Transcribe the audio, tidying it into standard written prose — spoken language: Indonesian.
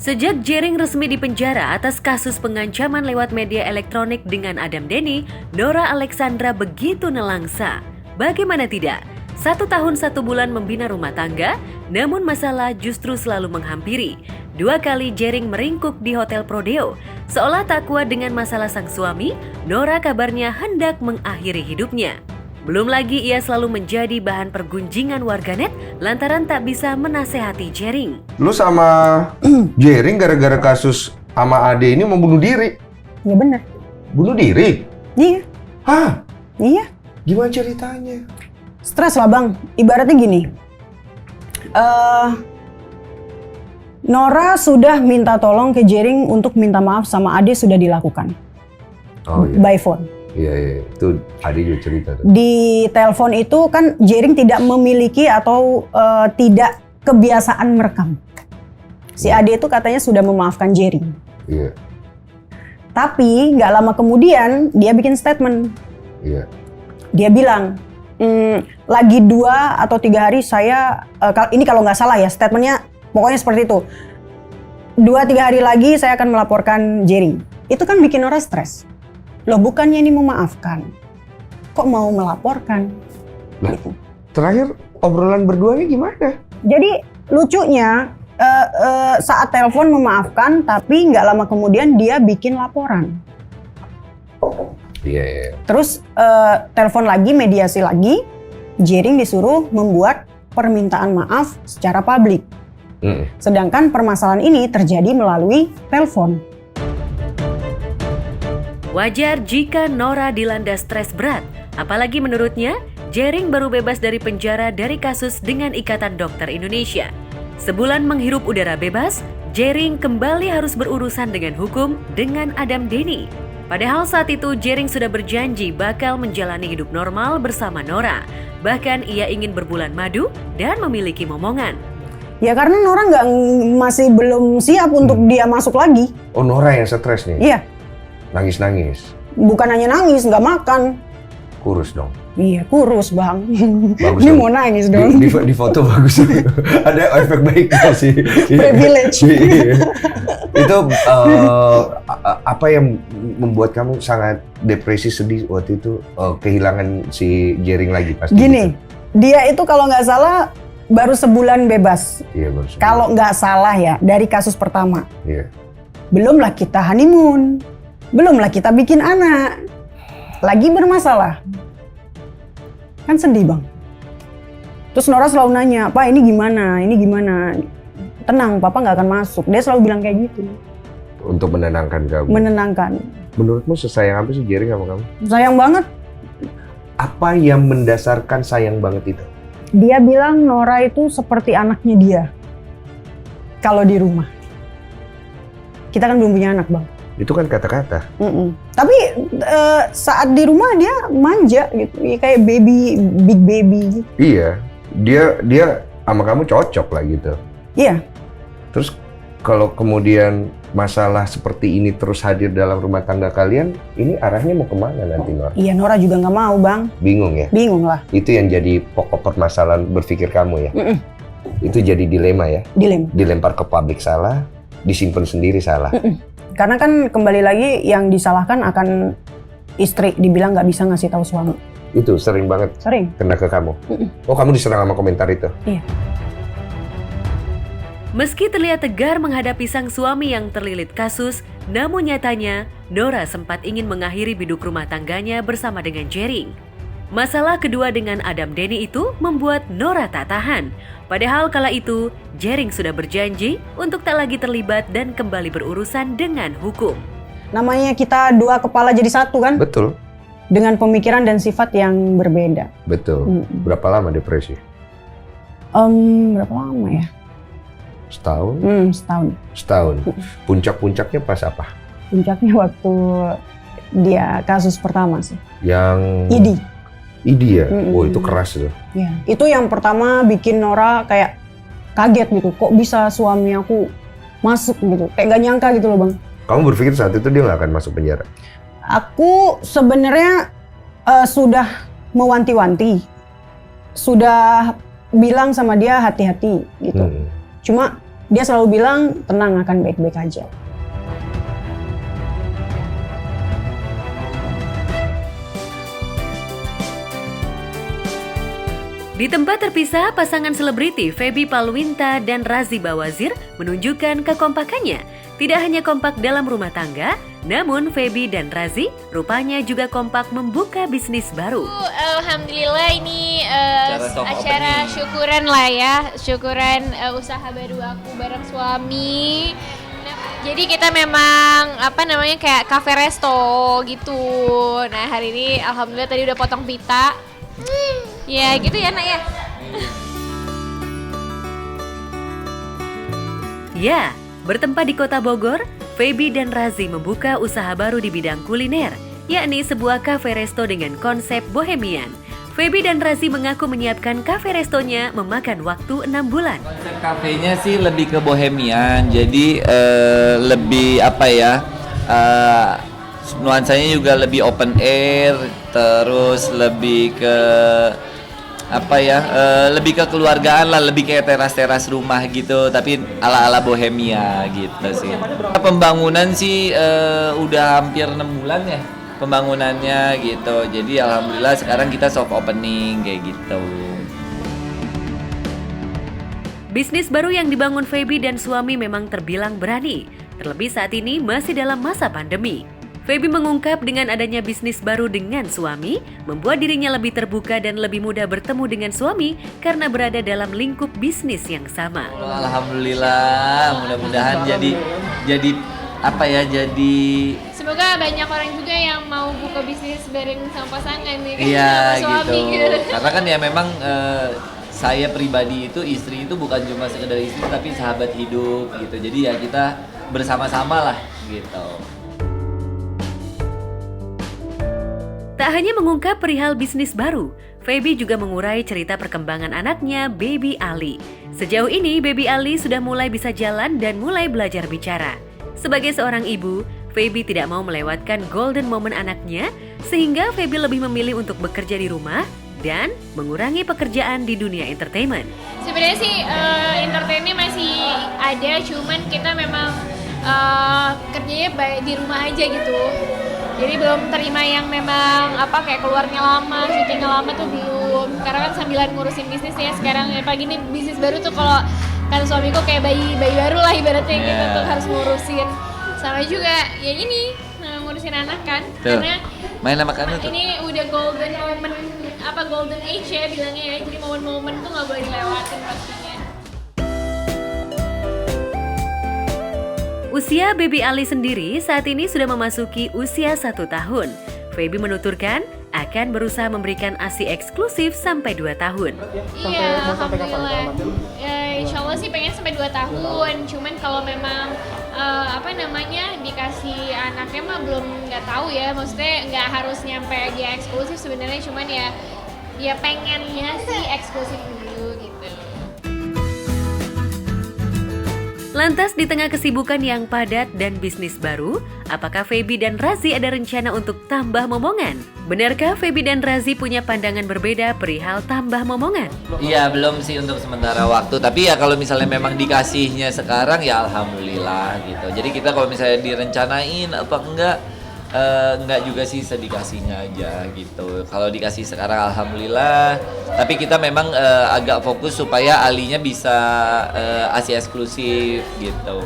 Sejak Jering resmi dipenjara atas kasus pengancaman lewat media elektronik dengan Adam Denny, Nora Alexandra begitu nelangsa. Bagaimana tidak? 1 tahun 1 bulan membina rumah tangga, namun masalah justru selalu menghampiri. 2 kali Jering meringkuk di Hotel Prodeo. Seolah tak kuat dengan masalah sang suami, Nora kabarnya hendak mengakhiri hidupnya. Belum lagi ia selalu menjadi bahan pergunjingan warganet lantaran tak bisa menasehati Jering. Lu sama Jering gara-gara kasus sama Ade ini mau bunuh diri? Iya bener. Bunuh diri? Iya. Hah? Iya. Gimana ceritanya? Stres lah bang. Ibaratnya gini. Nora sudah minta tolong ke Jering untuk minta maaf sama Ade sudah dilakukan. Oh iya. By phone. Iya, itu Ade juga cerita tuh. Di telepon itu kan Jering tidak memiliki atau tidak kebiasaan merekam. Si Ade itu katanya sudah memaafkan Jering. Iya. Tapi nggak lama kemudian dia bikin statement. Iya. Dia bilang, lagi 2 atau 3 hari saya, ini kalau nggak salah ya statementnya pokoknya seperti itu. 2-3 hari lagi saya akan melaporkan Jering. Itu kan bikin Nora stres. Loh bukannya ini memaafkan, kok mau melaporkan? Nah, terakhir obrolan berduanya gimana? Jadi lucunya saat telepon memaafkan, tapi nggak lama kemudian dia bikin laporan. Iya. Terus telepon lagi, mediasi lagi, Jering disuruh membuat permintaan maaf secara publik. Sedangkan permasalahan ini terjadi melalui telepon. Wajar jika Nora dilanda stres berat, apalagi menurutnya Jering baru bebas dari penjara dari kasus dengan Ikatan Dokter Indonesia. Sebulan menghirup udara bebas, Jering kembali harus berurusan dengan hukum dengan Adam Denny. Padahal saat itu Jering sudah berjanji bakal menjalani hidup normal bersama Nora. Bahkan ia ingin berbulan madu dan memiliki momongan. Ya karena Nora masih belum siap untuk dia masuk lagi. Oh, Nora yang stres nih? Iya. Nangis-nangis? Bukan hanya nangis, nggak makan. Kurus dong? Iya, kurus bang. Bagus Ini dong. mau nangis dong. Di foto bagus. Ada efek baiknya sih. Privilege. Itu apa yang membuat kamu sangat depresi, sedih waktu itu, kehilangan si Jering lagi pasti? Gini, dia itu kalau nggak salah baru sebulan bebas. Iya, baru sebulan. Kalau nggak salah ya, dari kasus pertama. Iya. Belumlah kita honeymoon. Belumlah kita bikin anak. Lagi bermasalah. Kan sedih bang. Terus Nora selalu nanya, Pak ini gimana? Ini gimana? Tenang, Papa nggak akan masuk. Dia selalu bilang kayak gitu. Untuk menenangkan kamu? Menenangkan. Menurutmu sesayang apa sih Jering sama kamu? Sayang banget. Apa yang mendasarkan sayang banget itu? Dia bilang Nora itu seperti anaknya dia. Kalau di rumah. Kita kan belum punya anak bang. Itu kan kata-kata. Tapi saat di rumah dia manja gitu, ya, kayak baby, big baby. Gitu. Iya, dia sama kamu cocok lah gitu. Iya. Terus kalau kemudian masalah seperti ini terus hadir dalam rumah tangga kalian, ini arahnya mau kemana nanti, Nora? Iya, Nora juga nggak mau bang. Bingung ya? Bingung lah. Itu yang jadi pokok permasalahan berpikir kamu ya? Itu jadi dilema ya? Dilema. Dilempar ke publik salah, disimpan sendiri salah. Karena kan kembali lagi yang disalahkan akan istri, dibilang nggak bisa ngasih tahu suami. Itu sering banget Sering. kena ke kamu. Oh, kamu diserang sama komentar itu? Iya. Meski terlihat tegar menghadapi sang suami yang terlilit kasus, namun nyatanya Nora sempat ingin mengakhiri biduk rumah tangganya bersama dengan Jering. Masalah kedua dengan Adam Denny itu membuat Nora tak tahan. Padahal kala itu, Jering sudah berjanji untuk tak lagi terlibat dan kembali berurusan dengan hukum. Namanya kita 2 kepala jadi satu kan? Betul. Dengan pemikiran dan sifat yang berbeda. Betul. Berapa lama depresi? Berapa lama ya? Setahun? Setahun. Setahun. Puncak-puncaknya pas apa? Puncaknya waktu dia kasus pertama sih. Yang... Idi ya? Oh itu keras tuh. Ya, itu yang pertama bikin Nora kayak kaget gitu. Kok bisa suami aku masuk gitu? Kayak gak nyangka gitu loh bang. Kamu berpikir saat itu dia nggak akan masuk penjara? Aku sebenarnya sudah mewanti-wanti. Sudah bilang sama dia hati-hati gitu. Cuma dia selalu bilang tenang, akan baik-baik aja. Di tempat terpisah, pasangan selebriti Feby Palwinta dan Razi Bawazir menunjukkan kekompakannya. Tidak hanya kompak dalam rumah tangga, namun Feby dan Razi rupanya juga kompak membuka bisnis baru. Alhamdulillah ini acara syukuran lah ya, syukuran usaha baru aku bareng suami. Jadi kita memang kayak cafe resto gitu. Nah hari ini alhamdulillah tadi udah potong pita. Ya gitu ya nak ya. Ya, bertempat di kota Bogor, Feby dan Razi membuka usaha baru di bidang kuliner, yakni sebuah cafe resto dengan konsep bohemian. Feby dan Razi mengaku menyiapkan cafe restonya memakan waktu 6 bulan. Konsep kafenya sih lebih ke bohemian, jadi lebih nuansanya juga lebih open air, terus lebih ke lebih ke keluargaan lah, lebih kayak teras-teras rumah gitu, tapi ala-ala bohemia gitu sih. Pembangunan sih udah hampir 6 bulan ya pembangunannya gitu. Jadi alhamdulillah sekarang kita soft opening kayak gitu. Bisnis baru yang dibangun Feby dan suami memang terbilang berani, terlebih saat ini masih dalam masa pandemi. Feby mengungkap dengan adanya bisnis baru dengan suami, membuat dirinya lebih terbuka dan lebih mudah bertemu dengan suami karena berada dalam lingkup bisnis yang sama. Alhamdulillah, mudah-mudahan jadi Semoga banyak orang juga yang mau buka bisnis bareng sama pasangan nih, iya sama suami gitu. Karena kan ya memang saya pribadi itu istri itu bukan cuma sekedar istri tapi sahabat hidup gitu. Jadi ya kita bersama-sama lah gitu. Tak hanya mengungkap perihal bisnis baru, Feby juga mengurai cerita perkembangan anaknya, Baby Ali. Sejauh ini, Baby Ali sudah mulai bisa jalan dan mulai belajar bicara. Sebagai seorang ibu, Feby tidak mau melewatkan golden moment anaknya, sehingga Feby lebih memilih untuk bekerja di rumah dan mengurangi pekerjaan di dunia entertainment. Sebenarnya sih entertainnya masih ada, cuman kita memang kerjanya di rumah aja gitu. Jadi belum terima yang memang kayak keluarnya lama, syutingnya lama tuh belum. Karena kan sambilan ngurusin bisnis ya sekarang. Ya pagi ini bisnis baru tuh kalau kan suamiku kayak bayi baru lah ibaratnya gitu tuh harus ngurusin. Sama juga ya ini ngurusin anak kan. Tuh. Karena Main sama kamu tuh. ini udah golden moment golden age ya bilangnya ya. Jadi momen-momen tuh nggak boleh dilewatin pastinya. Usia Baby Ali sendiri saat ini sudah memasuki usia 1 tahun. Feby menuturkan akan berusaha memberikan ASI eksklusif sampai 2 tahun. Iya, alhamdulillah. Insya Allah sih pengen sampai 2 tahun. Cuman kalau memang dikasih anaknya mah belum nggak tahu ya. Maksudnya nggak harus nyampe dia eksklusif sebenarnya. Cuman ya pengennya sih eksklusif dulu gitu. Lantas di tengah kesibukan yang padat dan bisnis baru, apakah Feby dan Razi ada rencana untuk tambah momongan? Benarkah Feby dan Razi punya pandangan berbeda perihal tambah momongan? Iya belum sih untuk sementara waktu, tapi ya kalau misalnya memang dikasihnya sekarang ya alhamdulillah gitu. Jadi kita kalau misalnya direncanain apa enggak juga sih sedikasihnya aja gitu. Kalau dikasih sekarang alhamdulillah, tapi kita memang agak fokus supaya Alinya bisa ASI eksklusif gitu.